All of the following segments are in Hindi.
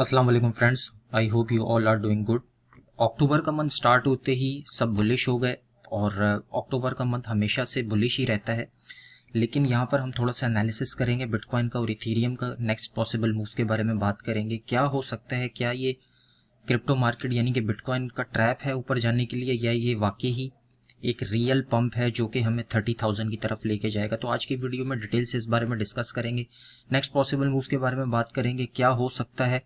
अस्सलाम वालेकुम friends, I hope you all are doing good. October का मंथ स्टार्ट होते ही सब बुलिश हो गए और अक्टूबर का मंथ हमेशा से बुलिश ही रहता है। लेकिन यहाँ पर हम थोड़ा सा एनालिसिस करेंगे बिटकॉइन का और इथेरियम का नेक्स्ट पॉसिबल मूव के बारे में बात करेंगे। क्या हो सकता है, क्या ये क्रिप्टो मार्केट यानी कि बिटकॉइन का ट्रैप है ऊपर जाने के लिए, या ये वाकई ही एक रियल पंप है जो कि हमें 30,000 की तरफ लेके जाएगा। तो आज की वीडियो में डिटेल से इस बारे में डिस्कस करेंगे, नेक्स्ट पॉसिबल मूव के बारे में बात करेंगे क्या हो सकता है,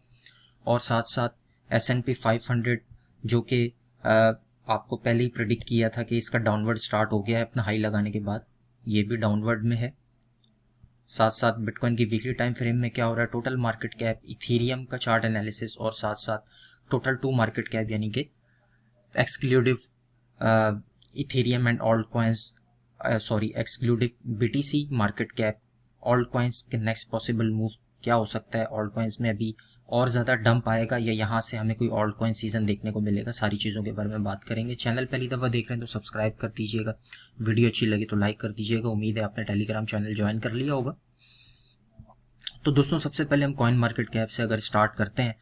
और साथ साथ S&P 500 जो कि आपको पहले ही प्रिडिक्ट किया था कि इसका डाउनवर्ड स्टार्ट हो गया है अपना हाई लगाने के बाद, ये भी डाउनवर्ड में है। साथ साथ बिटकॉइन की वीकली टाइम फ्रेम में क्या हो रहा है, टोटल मार्केट कैप, इथेरियम का चार्ट एनालिसिस, और साथ साथ टोटल टू मार्केट कैप यानी कि excluding Ethereum and alt coins, sorry excluding BTC market cap, alt coins के नेक्स्ट पॉसिबल मूव क्या हो सकता है, ऑल्ट कॉइन्स में अभी और ज़्यादा डंप आएगा या यहाँ से हमें कोई ऑल्ट कॉइन सीजन देखने को मिलेगा, सारी चीज़ों के बारे में बात करेंगे। चैनल पहली दफ़ा देख रहे हैं तो सब्सक्राइब कर दीजिएगा, वीडियो अच्छी लगी तो लाइक कर दीजिएगा। उम्मीद है आपने टेलीग्राम चैनल ज्वाइन कर लिया होगा। तो दोस्तों सबसे पहले हम कॉइन मार्केट कैप से अगर स्टार्ट करते हैं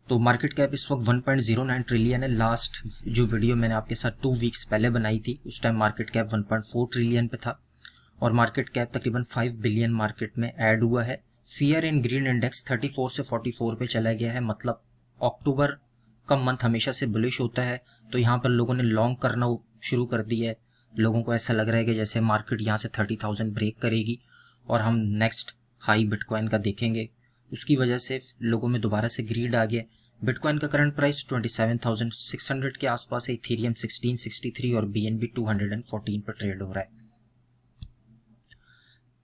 तो मार्केट कैप इस वक्त 1.09 ट्रिलियन है। लास्ट जो वीडियो मैंने आपके साथ 2 वीक्स पहले बनाई थी उस टाइम मार्केट कैप 1.4 ट्रिलियन पे था और मार्केट कैप तकरीबन 5 बिलियन मार्केट में ऐड हुआ है। फियर इन ग्रीन इंडेक्स 34 से 44 पे चला गया है। मतलब अक्टूबर का मंथ हमेशा से बुलिश होता है, तो यहाँ पर लोगों ने लॉन्ग करना शुरू कर दिया है। लोगों को ऐसा लग रहा है कि जैसे मार्केट यहाँ से 30,000 ब्रेक करेगी और हम नेक्स्ट हाई बिटकॉइन का देखेंगे। उसकी वजह से लोगों में दोबारा से ग्रीड आ गया। बिटकॉइन का करंट प्राइस 27,600 के आसपास है, इथेरियम 1663 और BNB 214 पर ट्रेड हो रहा है।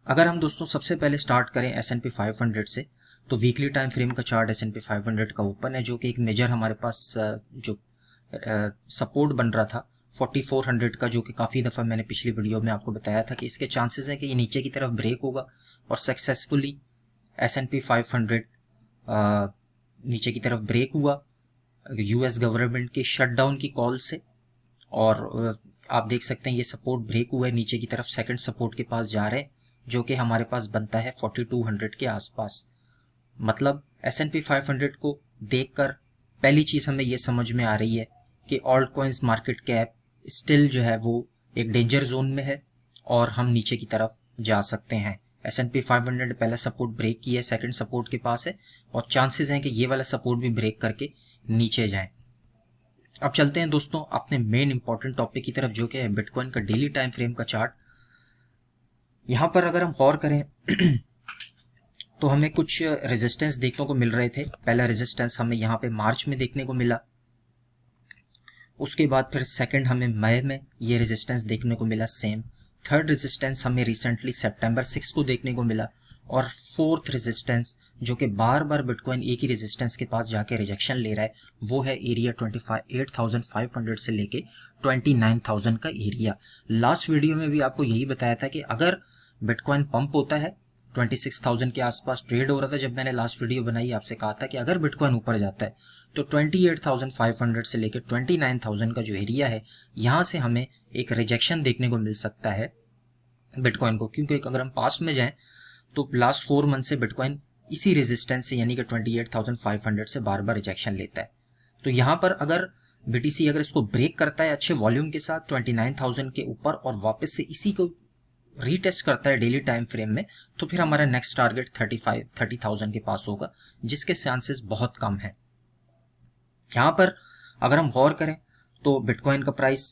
अगर हम दोस्तों सबसे पहले स्टार्ट करें S&P 500 से, तो वीकली टाइम फ्रेम का चार्ट S&P 500 का ओपन है, जो कि एक मेजर हमारे पास जो सपोर्ट बन रहा था 4400 का, जो कि काफ़ी दफ़ा मैंने पिछली वीडियो में आपको बताया था कि इसके चांसेस हैं कि ये नीचे की तरफ ब्रेक होगा और सक्सेसफुली S&P 500 नीचे की तरफ ब्रेक हुआ US गवर्नमेंट के शटडाउन की कॉल से। और आप देख सकते हैं ये सपोर्ट ब्रेक हुआ है, नीचे की तरफ सेकंड सपोर्ट के पास जा रहे हैं, जो कि हमारे पास बनता है 4200 के आसपास। मतलब S&P 500 को देखकर पहली चीज हमें ये समझ में आ रही है कि alt coins market cap still जो है वो एक डेंजर जोन में है और हम नीचे की तरफ जा सकते हैं। S&P 500 पहला सपोर्ट ब्रेक किया है, सेकंड सपोर्ट के पास है और चांसेस हैं कि ये वाला सपोर्ट भी ब्रेक करके नीचे जाए। अब चलते हैं दोस्तों अपने मेन इंपॉर्टेंट टॉपिक की तरफ, जो कि है बिटकॉइन का डेली टाइम फ्रेम का चार्ट। यहाँ पर अगर हम गौर करें तो हमें कुछ रेजिस्टेंस देखने को मिल रहे थे। पहला रेजिस्टेंस हमें यहाँ पे मार्च में देखने को मिला, उसके बाद फिर सेकंड हमें मई में ये रेजिस्टेंस देखने को मिला सेम। थर्ड रेजिस्टेंस हमें रिसेंटली सितंबर 6 को देखने को मिला और फोर्थ रेजिस्टेंस जो कि बार बार बिटकॉइन एक ही रेजिस्टेंस के पास जाके रिजेक्शन ले रहा है, वो है एरिया 28,500 से लेके 29,000 का एरिया। लास्ट वीडियो में भी आपको यही बताया था कि अगर बिटकॉइन पंप होता है 26,000 के आसपास ट्रेड हो रहा था जब मैंने लास्ट वीडियो बनाई, आपसे कहा था कि अगर बिटकॉइन ऊपर जाता है तो 28,500 से लेकर 29,000 का जो एरिया है, यहाँ से हमें एक रिजेक्शन देखने को मिल सकता है बिटकॉइन को। क्योंकि अगर हम पास्ट में जाएं तो लास्ट 4 मंथ से बिटकॉइन इसी रेजिस्टेंस से यानी कि 28,500 से बार बार रिजेक्शन लेता है। तो यहाँ पर अगर BTC अगर इसको ब्रेक करता है अच्छे वॉल्यूम के साथ 29,000 के ऊपर और वापस से इसी को रीटेस्ट करता है डेली टाइम फ्रेम में, तो फिर हमारा नेक्स्ट टारगेट 30,000 के पास होगा, जिसके चांसेस बहुत कम है। यहाँ पर अगर हम गौर करें तो बिटकॉइन का प्राइस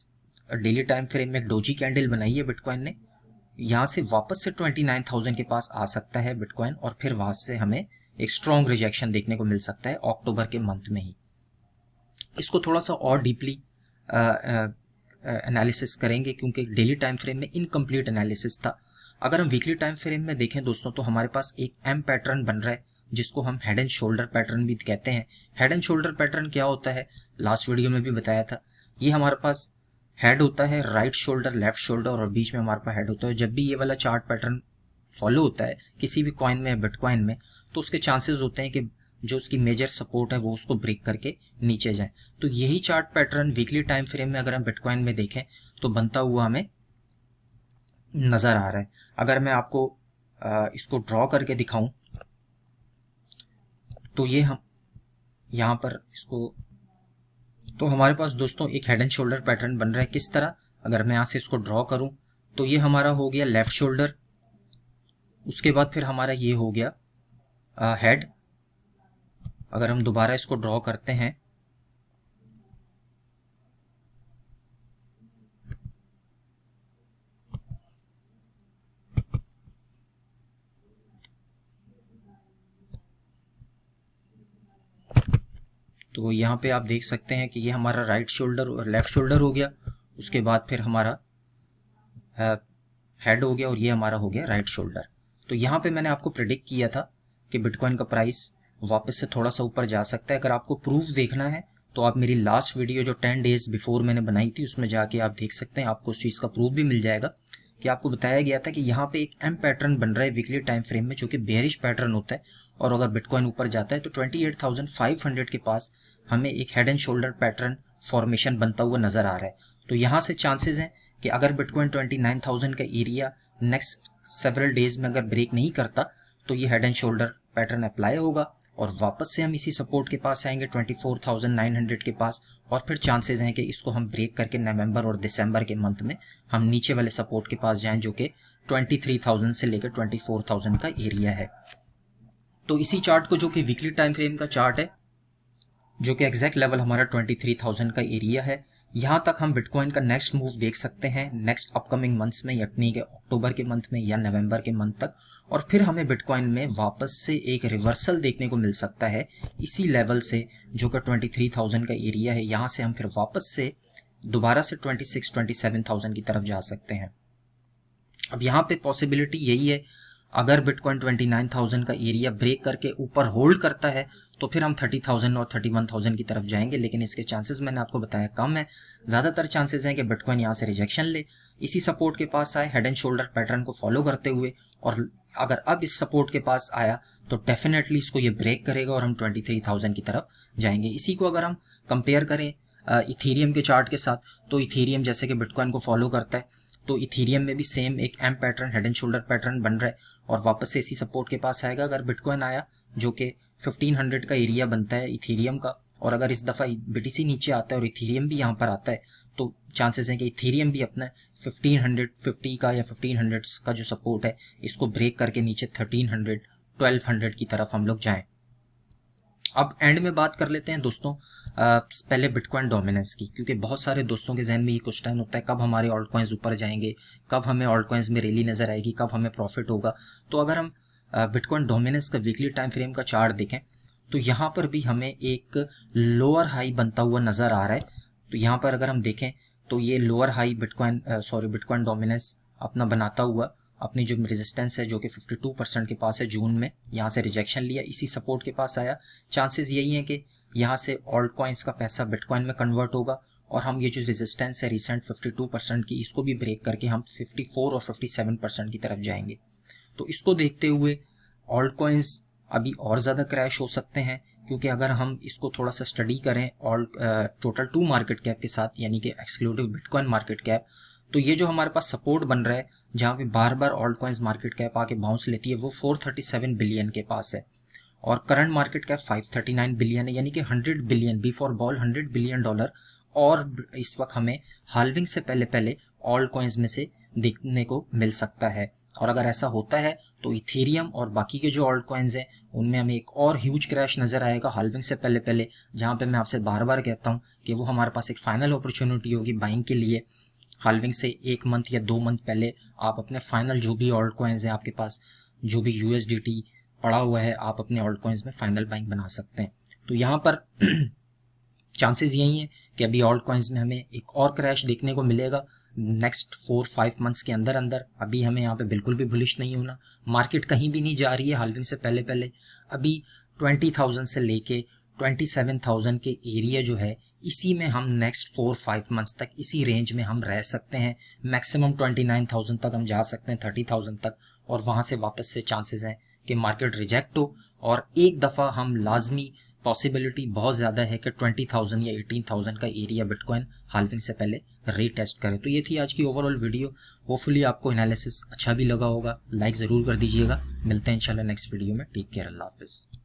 डेली टाइम फ्रेम में एक डोजी कैंडल बनाई है बिटकॉइन ने, यहाँ से वापस से 29,000 के पास आ सकता है बिटकॉइन और फिर वहां से हमें एक स्ट्रॉन्ग रिजेक्शन देखने को मिल सकता है अक्टूबर के मंथ में ही। इसको थोड़ा सा और डीपली एनालिसिस करेंगे क्योंकि डेली टाइम फ्रेम में इनकम्प्लीट एनालिसिस था। अगर हम वीकली टाइम फ्रेम में देखें दोस्तों तो हमारे पास एक M पैटर्न बन रहा है जिसको हम हेड एंड शोल्डर पैटर्न भी कहते हैं। हेड एंड शोल्डर पैटर्न क्या होता है, लास्ट वीडियो में भी बताया था। ये हमारे पास हेड होता है, राइट शोल्डर, लेफ्ट शोल्डर और बीच में हमारे पास हेड होता है। जब भी ये वाला चार्ट पैटर्न फॉलो होता है किसी भी कॉइन में, बिटकॉइन में, तो उसके चांसेस होते हैं कि जो उसकी मेजर सपोर्ट है वो उसको ब्रेक करके नीचे जाए। तो यही chart pattern weekly time frame में अगर हम बिटकॉइन में देखें तो बनता हुआ हमें नजर आ रहा है। अगर मैं आपको इसको ड्रॉ करके दिखाऊं तो ये हम यहाँ पर इसको, तो हमारे पास दोस्तों एक हेड एंड शोल्डर पैटर्न बन रहा है। किस तरह, अगर मैं यहाँ से इसको ड्रॉ करूँ तो ये हमारा हो गया लेफ्ट शोल्डर, उसके बाद फिर हमारा ये हो गया हेड। अगर हम दोबारा इसको ड्रॉ करते हैं तो यहाँ पे आप देख सकते हैं कि ये हमारा राइट शोल्डर और लेफ्ट शोल्डर हो गया, उसके बाद फिर हमारा हेड हो गया और ये हमारा हो गया राइट शोल्डर। तो यहाँ पे मैंने आपको प्रेडिक्ट किया था कि बिटकॉइन का प्राइस वापस से थोड़ा सा ऊपर जा सकता है। अगर आपको प्रूफ देखना है तो आप मेरी लास्ट वीडियो जो 10 डेज बिफोर मैंने बनाई थी उसमें जाके आप देख सकते हैं, आपको उस चीज़ का प्रूफ भी मिल जाएगा कि आपको बताया गया था कि यहाँ पे एक एम पैटर्न बन रहा है वीकली टाइम फ्रेम में, जो कि बेयरिश पैटर्न होता है। और अगर बिटकॉइन ऊपर जाता है तो 28,500 के पास हमें एक head and shoulder pattern formation बनता हुआ नजर आ रहा है। तो यहाँ से चांसेस हैं कि अगर बिटकॉइन 29,000 का एरिया नेक्स्ट सेवरल डेज में अगर ब्रेक नहीं करता तो ये head and shoulder pattern apply होगा और वापस से हम इसी सपोर्ट के पास आएंगे 24,900 के पास। और फिर चांसेस हैं कि इसको हम ब्रेक करके नवंबर और दिसंबर के मंथ में हम नीचे वाले सपोर्ट के पास जाएं, जो कि 23,000 से लेकर 24,000 का एरिया है। तो इसी चार्ट को, जो कि वीकली टाइम फ्रेम का चार्ट है, जो कि एग्जैक्ट लेवल हमारा 23,000 का एरिया है, यहाँ तक हम बिटकॉइन का नेक्स्ट मूव देख सकते हैं नेक्स्ट अपकमिंग मंथ्स में, यानी कि अक्टूबर के मंथ में या नवंबर के मंथ तक। और फिर हमें बिटकॉइन में वापस से एक रिवर्सल देखने को मिल सकता है इसी लेवल से, जो कि 23,000 का एरिया है। यहाँ से हम फिर वापस से दोबारा से 27,000 की तरफ जा सकते हैं। अब यहाँ पे पॉसिबिलिटी यही है, अगर बिटकॉइन 29,000 का एरिया ब्रेक करके ऊपर होल्ड करता है तो फिर हम 30,000 और 31,000 की तरफ जाएंगे, लेकिन इसके चांसेस मैंने आपको बताया कम है। ज़्यादातर चांसेस हैं कि बिटकॉइन यहाँ से रिजेक्शन ले, इसी सपोर्ट के पास आए हेड एंड शोल्डर पैटर्न को फॉलो करते हुए, और अगर अब इस सपोर्ट के पास आया तो डेफिनेटली इसको ये ब्रेक करेगा और हम 23,000 की तरफ जाएंगे। इसी को अगर हम कंपेयर करें इथेरियम के चार्ट के साथ, तो इथेरियम जैसे कि बिटकॉइन को फॉलो करता है, तो इथेरियम में भी सेम एक M pattern head and shoulder pattern बन रहा है और वापस से इसी सपोर्ट के पास आएगा। अगर बिटकॉइन आया, जो कि 1500 का एरिया बनता है इथेरियम का, और अगर इस दफ़ा बीटीसी नीचे आता है और इथेरियम भी यहाँ पर आता है, तो चांसेस हैं कि इथेरियम भी अपना 1550 का या 1500 का जो सपोर्ट है इसको ब्रेक करके नीचे 1300 1200 की तरफ हम लोग जाएं। अब एंड में बात कर लेते हैं दोस्तों पहले बिटकॉइन डोमिनेंस की, क्योंकि बहुत सारे दोस्तों के जहन में ये क्वेश्चन होता है कब हमारे ऑल्ट कॉइन्स ऊपर जाएंगे, कब हमें ऑल्ट कॉइन्स में रैली नजर आएगी, कब हमें प्रॉफिट होगा। तो अगर हम बिटकॉइन डोमिनेंस का वीकली टाइम फ्रेम का चार्ट देखें तो यहाँ पर भी हमें एक लोअर हाई बनता हुआ नजर आ रहा है। तो यहाँ पर अगर हम देखें तो ये लोअर हाई बिटकॉइन डोमिनेंस अपना बनाता हुआ अपनी जो रेजिस्टेंस है, जो कि 52% के पास है जून में, यहाँ से रिजेक्शन लिया, इसी सपोर्ट के पास आया। चांसेस यही हैं कि यहाँ से ऑल्ट कॉइन्स का पैसा बिटकॉइन में कन्वर्ट होगा और हम ये जो रेजिस्टेंस है रिसेंट 52% की, इसको भी ब्रेक करके हम 54 और 57% की तरफ जाएंगे। तो इसको देखते हुए ऑल्ट कॉइन्स अभी और ज़्यादा क्रैश हो सकते हैं, क्योंकि अगर हम इसको थोड़ा सा स्टडी करें और टोटल 2 मार्केट कैप के साथ, यानी कि एक्सक्लूसिव बिटकॉइन मार्केट कैप, तो ये जो हमारे पास सपोर्ट बन रहा है जहाँ पे बार बार ऑल्ट कॉइन्स मार्केट कैप आके बाउंस लेती है, वो 437 बिलियन के पास है और करंट मार्केट कैप 539 बिलियन है, यानी कि 100 बिलियन बिफोर बॉल $100 बिलियन। और इस वक्त हमें हाल्विंग से पहले पहले ऑल्ट कॉइन्स में से देखने को मिल सकता है। और अगर ऐसा होता है तो इथेरियम और बाकी के जो ऑल्ट कॉइन्स हैं उनमें हमें एक और ह्यूज क्रैश नजर आएगा हाल्विंग से पहले पहले, जहाँ पे मैं आपसे बार बार कहता हूँ कि वो हमारे पास एक फाइनल अपॉर्चुनिटी होगी बाइंग के लिए। हाल्विंग से 1 मंथ या 2 मंथ पहले आप अपने फाइनल जो भी ऑल्ट कॉइन्स हैं आपके पास, जो भी यूएसडीटी पड़ा हुआ है, आप अपने ऑल्ट कॉइन्स में फाइनल बाइंग बना सकते हैं। तो यहाँ पर चांसेस यही हैं कि अभी ऑल्ट कॉइन्स में हमें एक और क्रैश देखने को मिलेगा नेक्स्ट 4-5 मंथ्स के अंदर अंदर। अभी हमें यहाँ पे बिल्कुल भी बुलिश नहीं होना, मार्केट कहीं भी नहीं जा रही है हाल्विंग से पहले पहले। अभी 20,000 से लेके 27,000 के एरिया जो है, इसी में हम नेक्स्ट 4-5 मंथ्स तक इसी रेंज में हम रह सकते हैं। मैक्सिमम 29,000 तक हम जा सकते हैं, 30,000 तक, और वहाँ से वापस से चांसेस हैं कि मार्केट रिजेक्ट हो और एक दफ़ा हम लाजमी पॉसिबिलिटी बहुत ज़्यादा है कि 20,000 या 18,000 का एरिया बिटकॉइन हाल्विंग से पहले रीटेस्ट करे। तो ये थी आज की ओवरऑल वीडियो। होपफुली आपको एनालिसिस अच्छा भी लगा होगा। लाइक ज़रूर कर दीजिएगा। मिलते हैं इंशाल्लाह नेक्स्ट वीडियो में। टेक केयर, अल्लाह हाफिज़।